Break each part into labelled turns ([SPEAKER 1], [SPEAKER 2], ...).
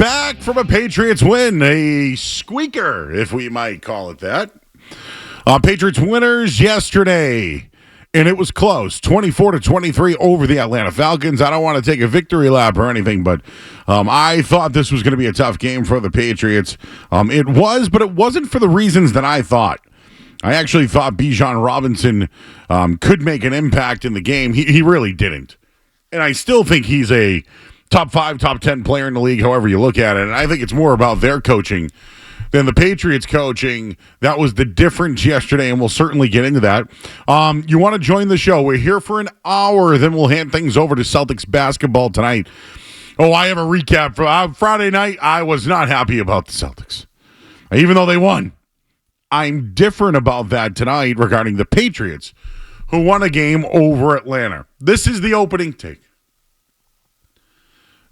[SPEAKER 1] back from a Patriots win, a squeaker, if we might call it that. Patriots winners yesterday, and it was close, 24-23 over the Atlanta Falcons. I don't want to take a victory lap or anything, but I thought this was going to be a tough game for the Patriots. It was, but it wasn't for the reasons that I thought. I actually thought Bijan Robinson could make an impact in the game. He really didn't. And I still think he's a top 5, top 10 player in the league, however you look at it. And I think it's more about their coaching than the Patriots coaching. That was the difference yesterday, and we'll certainly get into that. You want to join the show? We're here for an hour, then we'll hand things over to Celtics basketball tonight. Oh, I have a recap for Friday night. I was not happy about the Celtics, even though they won. I'm different about that tonight regarding the Patriots, who won a game over Atlanta. This is the opening take.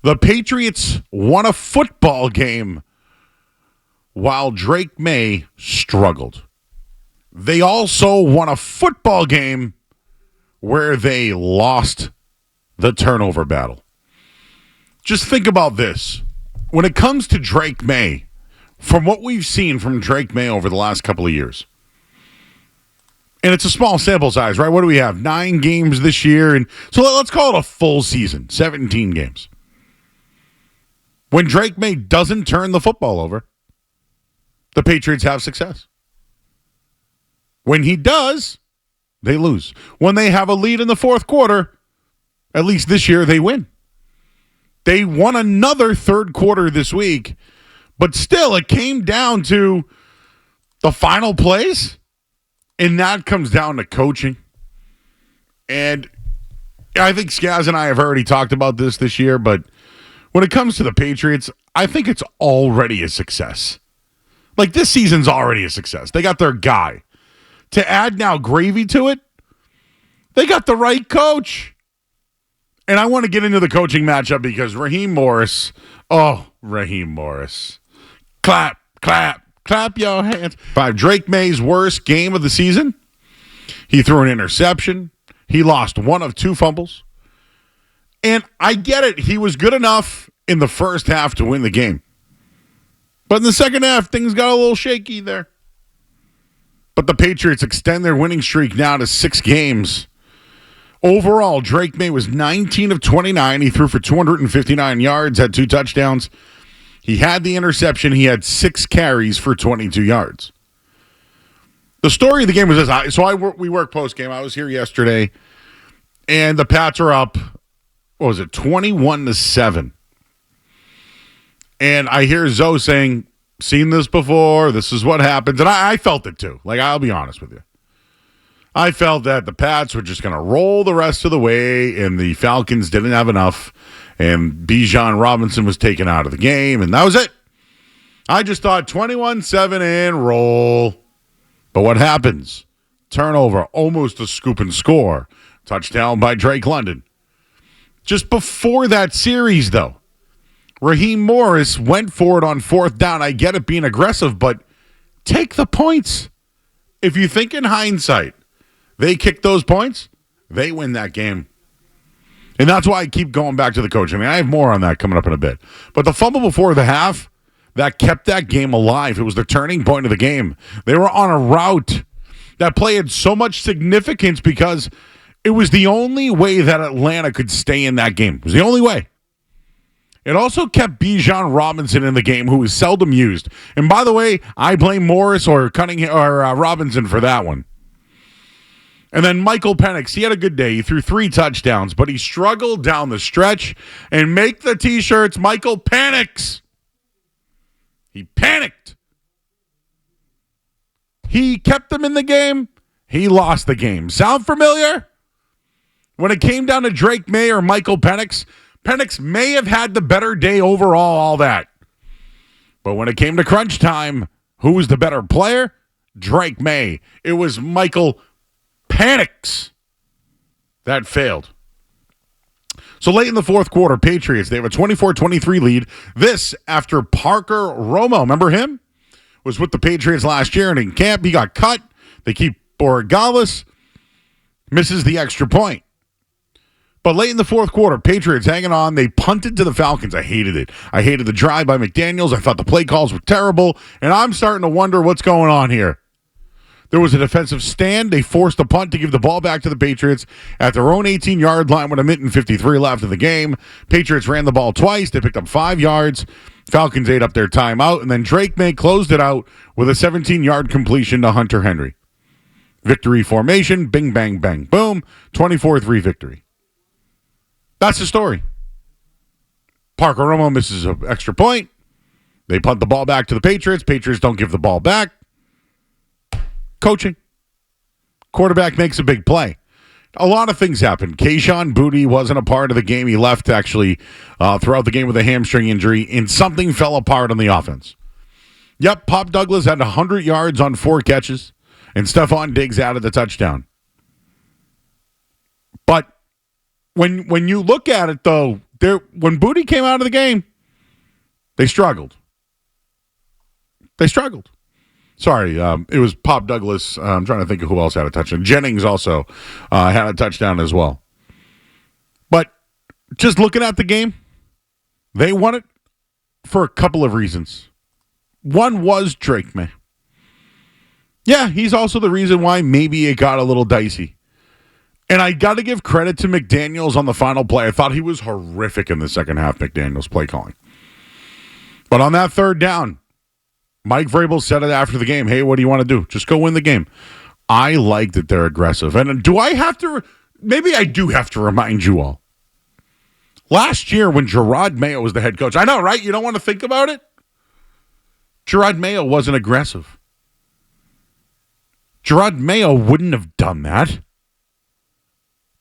[SPEAKER 1] The Patriots won a football game while Drake Maye struggled. They also won a football game where they lost the turnover battle. Just think about this. When it comes to Drake Maye, from what we've seen from Drake Maye over the last couple of years, and it's a small sample size, right? What do we have? 9 games this year. And so let's call it a full season, 17 games. When Drake Maye doesn't turn the football over, the Patriots have success. When he does, they lose. When they have a lead in the fourth quarter, at least this year, they win. They won another third quarter this week, but still it came down to the final plays, and that comes down to coaching. And I think Skaz and I have already talked about this year, but when it comes to the Patriots, I think it's already a success. Like, this season's already a success. They got their guy. To add now gravy to it, they got the right coach. And I want to get into the coaching matchup because Raheem Morris, clap, clap, clap your hands. Drake Maye's worst game of the season. He threw an interception. He lost 1 of 2 fumbles. And I get it. He was good enough in the first half to win the game. But in the second half, things got a little shaky there. But the Patriots extend their winning streak now to 6 games. Overall, Drake Maye was 19 of 29. He threw for 259 yards, had 2 touchdowns. He had the interception. He had 6 carries for 22 yards. The story of the game was this. We work post-game. I was here yesterday, and the Pats are up, 21-7. And I hear Zoe saying, seen this before, this is what happens. And I felt it too. Like, I'll be honest with you. I felt that the Pats were just going to roll the rest of the way, and the Falcons didn't have enough, and Bijan Robinson was taken out of the game, and that was it. I just thought 21-7 and roll. But what happens? Turnover, almost a scoop and score. Touchdown by Drake London. Just before that series, though, Raheem Morris went for it on 4th down. I get it being aggressive, but take the points. If you think in hindsight, they kick those points, they win that game. And that's why I keep going back to the coaching. I have more on that coming up in a bit. But the fumble before the half, that kept that game alive. It was the turning point of the game. They were on a route. That play had so much significance because it was the only way that Atlanta could stay in that game. It was the only way. It also kept Bijan Robinson in the game, who was seldom used. And by the way, I blame Morris or Cunningham or Robinson for that one. And then Michael Penix, he had a good day. He threw 3 touchdowns, but he struggled down the stretch. And make the T-shirts, Michael Penix. He panicked. He kept them in the game. He lost the game. Sound familiar? When it came down to Drake Maye or Michael Penix, Penix may have had the better day overall, all that. But when it came to crunch time, who was the better player? Drake Maye. It was Michael Penix that failed. So late in the fourth quarter, Patriots, they have a 24-23 lead. This after Parker Romo, remember him? Was with the Patriots last year, and in camp, he got cut. They keep Borregales, misses the extra point. But late in the fourth quarter, Patriots hanging on. They punted to the Falcons. I hated it. I hated the drive by McDaniels. I thought the play calls were terrible. And I'm starting to wonder what's going on here. There was a defensive stand. They forced a punt to give the ball back to the Patriots at their own 18-yard line with a minute and 53 left in the game. Patriots ran the ball twice. They picked up 5 yards. Falcons ate up their timeout. And then Drake Maye closed it out with a 17-yard completion to Hunter Henry. Victory formation. Bing, bang, bang, boom. 24-3 victory. That's the story. Parker Romo misses an extra point. They punt the ball back to the Patriots. Patriots don't give the ball back. Coaching. Quarterback makes a big play. A lot of things happened. Kayshon Boutte wasn't a part of the game. He left, actually, throughout the game with a hamstring injury, and something fell apart on the offense. Yep, Pop Douglas had 100 yards on 4 catches, and Stephon Diggs added the touchdown. But when you look at it, though, when Boutte came out of the game, they struggled. Sorry, it was Pop Douglas. I'm trying to think of who else had a touchdown. Jennings also had a touchdown as well. But just looking at the game, they won it for a couple of reasons. One was Drake Maye. Yeah, he's also the reason why maybe it got a little dicey. And I got to give credit to McDaniels on the final play. I thought he was horrific in the second half, McDaniels' play calling. But on that third down, Mike Vrabel said it after the game, hey, what do you want to do? Just go win the game. I like that they're aggressive. And do I have to, maybe I do have to remind you all. Last year when Gerard Mayo was the head coach, I know, right? You don't want to think about it? Gerard Mayo wasn't aggressive. Gerard Mayo wouldn't have done that.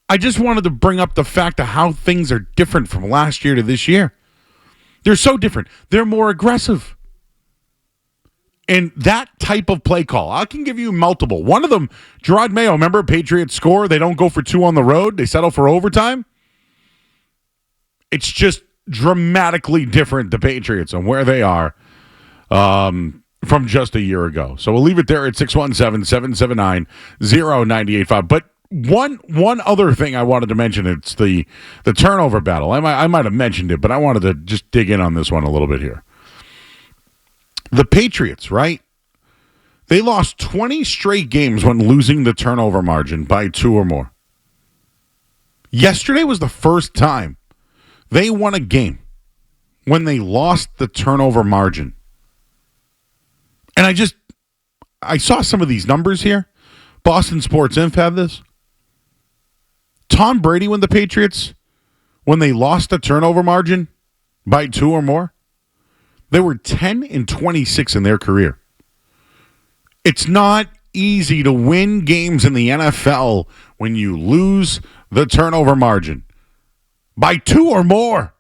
[SPEAKER 1] I just wanted to bring up the fact of how things are different from last year to this year. They're so different. They're more aggressive. And that type of play call, I can give you multiple. One of them, Gerard Mayo, remember Patriots score, they don't go for 2 on the road, they settle for overtime. It's just dramatically different, the Patriots, and where they are from just a year ago. So we'll leave it there at 617-779-0985. But one other thing I wanted to mention, it's the turnover battle. I might have mentioned it, but I wanted to just dig in on this one a little bit here. The Patriots, right? They lost 20 straight games when losing the turnover margin by 2 or more. Yesterday was the first time they won a game when they lost the turnover margin. And I saw some of these numbers here. Boston Sports Inf had this. Tom Brady when the Patriots, when they lost the turnover margin by 2 or more, they were 10-26 in their career. It's not easy to win games in the NFL when you lose the turnover margin by 2 or more.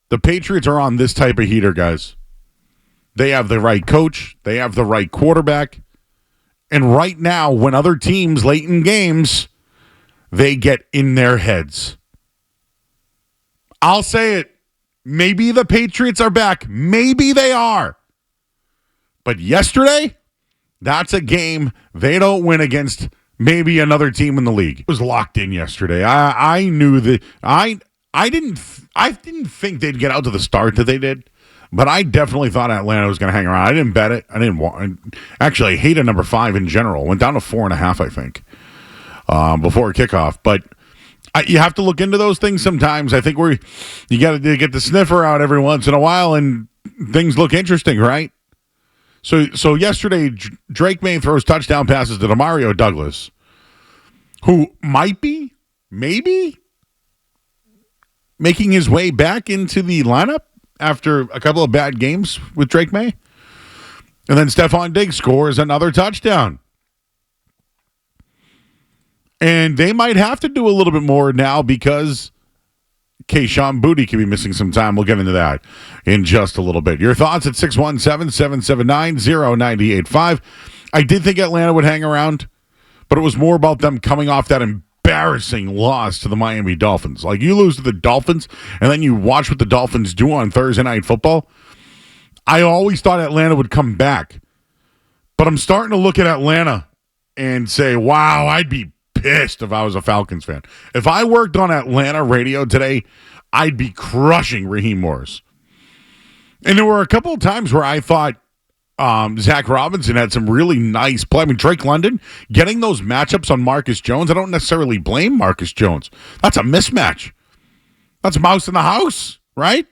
[SPEAKER 1] The Patriots are on this type of heater, guys. They have the right coach. They have the right quarterback. And right now, when other teams late in games, they get in their heads. I'll say it. Maybe the Patriots are back. Maybe they are. But yesterday, that's a game they don't win against maybe another team in the league. It was locked in yesterday. I knew that I didn't think they'd get out to the start that they did, but I definitely thought Atlanta was going to hang around. I didn't bet it. Actually, I hated number 5 in general. Went down to 4.5, I think, before kickoff. But you have to look into those things sometimes. I think you got to get the sniffer out every once in a while, and things look interesting, right? So yesterday, Drake Maye throws touchdown passes to Demario Douglas, who might be, maybe, making his way back into the lineup after a couple of bad games with Drake Maye. And then Stephon Diggs scores another touchdown. And they might have to do a little bit more now because Kayshon Boutte could be missing some time. We'll get into that in just a little bit. Your thoughts at 617-779-0985. I did think Atlanta would hang around, but it was more about them coming off that embarrassing loss to the Miami Dolphins. Like, you lose to the Dolphins, and then you watch what the Dolphins do on Thursday Night Football. I always thought Atlanta would come back, but I'm starting to look at Atlanta and say, wow, I'd be pissed if I was a Falcons fan. If I worked on Atlanta radio today, I'd be crushing Raheem Morris. And there were a couple of times where I thought Zach Robinson had some really nice play. I mean, Drake London getting those matchups on Marcus Jones. I don't necessarily blame Marcus Jones. That's a mismatch. That's mouse in the house, right?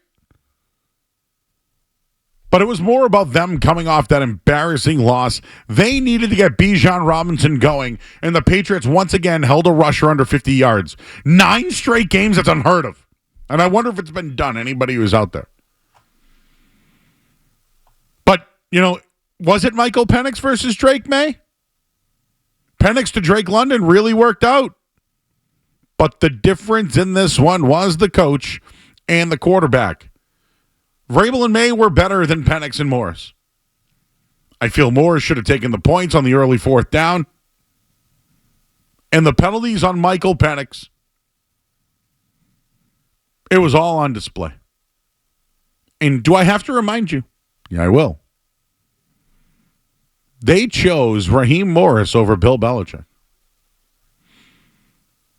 [SPEAKER 1] But it was more about them coming off that embarrassing loss. They needed to get Bijan Robinson going, and the Patriots once again held a rusher under 50 yards. 9 straight games, that's unheard of. And I wonder if it's been done, anybody who's out there. But, was it Michael Penix versus Drake Maye? Penix to Drake London really worked out. But the difference in this one was the coach and the quarterback. Vrabel and Maye were better than Penix and Morris. I feel Morris should have taken the points on the early 4th down. And the penalties on Michael Penix, it was all on display. And do I have to remind you? Yeah, I will. They chose Raheem Morris over Bill Belichick.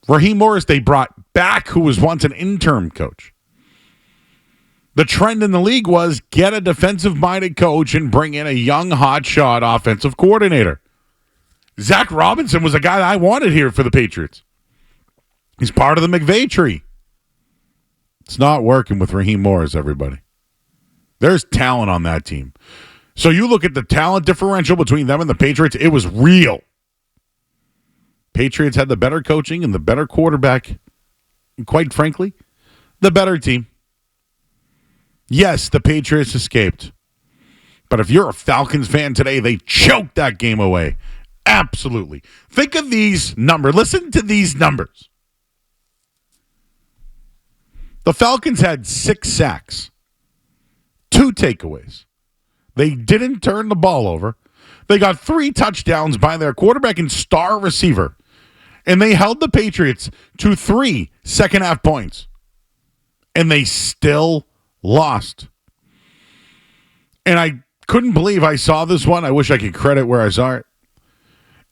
[SPEAKER 1] Raheem Morris they brought back, who was once an interim coach. The trend in the league was get a defensive-minded coach and bring in a young, hotshot offensive coordinator. Zach Robinson was a guy that I wanted here for the Patriots. He's part of the McVay tree. It's not working with Raheem Morris, everybody. There's talent on that team. So you look at the talent differential between them and the Patriots, it was real. Patriots had the better coaching and the better quarterback. And quite frankly, the better team. Yes, the Patriots escaped. But if you're a Falcons fan today, they choked that game away. Absolutely. Think of these numbers. Listen to these numbers. The Falcons had 6 sacks, 2 takeaways. They didn't turn the ball over. They got 3 touchdowns by their quarterback and star receiver. And they held the Patriots to 3 second-half points. And they still lost. And I couldn't believe I saw this one. I wish I could credit where I saw it.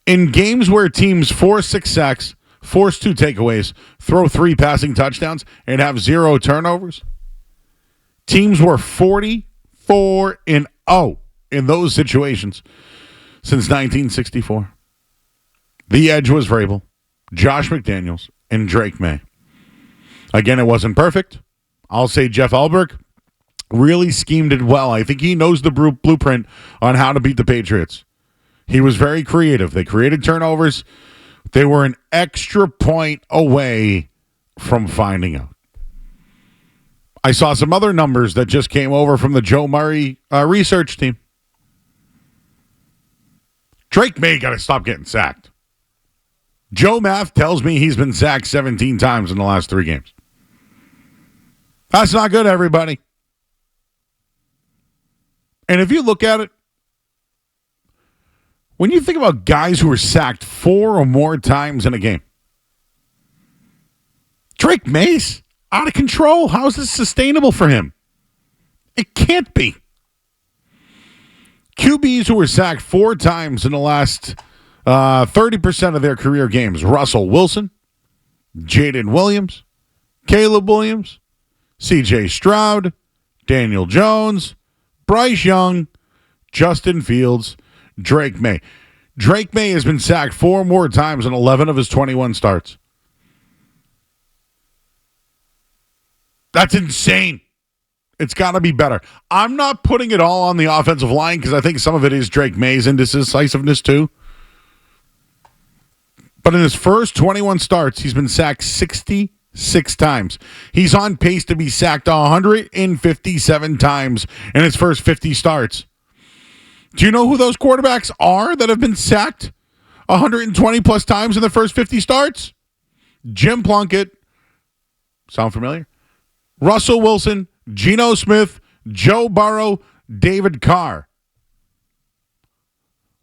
[SPEAKER 1] In games where teams force 6 sacks, force 2 takeaways, throw 3 passing touchdowns, and have 0 turnovers, teams were 44-0 in those situations since 1964. The edge was Vrabel, Josh McDaniels, and Drake Maye. Again, it wasn't perfect. I'll say Jeff Ulbrich really schemed it well. I think he knows the blueprint on how to beat the Patriots. He was very creative. They created turnovers. They were an extra point away from finding out. I saw some other numbers that just came over from the Joe Murray research team. Drake Maye got to stop getting sacked. Joe Math tells me he's been sacked 17 times in the last 3 games. That's not good, everybody. And if you look at it, when you think about guys who are sacked 4 or more times in a game, Drake Maye's out of control. How is this sustainable for him? It can't be. QBs who were sacked 4 times in the last 30% of their career games: Russell Wilson, Jaden Williams, Caleb Williams, C.J. Stroud, Daniel Jones, Bryce Young, Justin Fields, Drake Maye. Drake Maye has been sacked 4 more times in 11 of his 21 starts. That's insane. It's got to be better. I'm not putting it all on the offensive line because I think some of it is Drake Maye's indecisiveness too. But in his first 21 starts, he's been sacked 66 times. He's on pace to be sacked 157 times in his first 50 starts. Do you know who those quarterbacks are that have been sacked 120 plus times in the first 50 starts? Jim Plunkett. Sound familiar? Russell Wilson, Geno Smith, Joe Burrow, David Carr.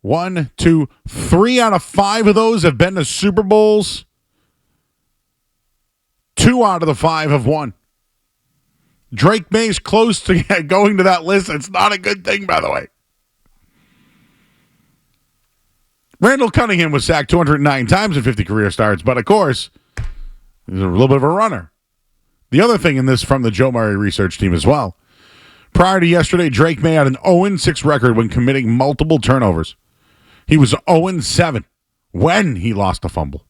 [SPEAKER 1] 1, 2, 3 out of 5 of those have been to Super Bowls. 2 out of the 5 have won. Drake Maye's close to going to that list. It's not a good thing, by the way. Randall Cunningham was sacked 209 times in 50 career starts, but of course, he's a little bit of a runner. The other thing in this from the Joe Murray research team as well. Prior to yesterday, Drake Maye had an 0-6 record when committing multiple turnovers. He was 0-7 when he lost a fumble.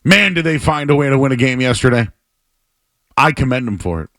[SPEAKER 1] Man, did they find a way to win a game yesterday. I commend him for it.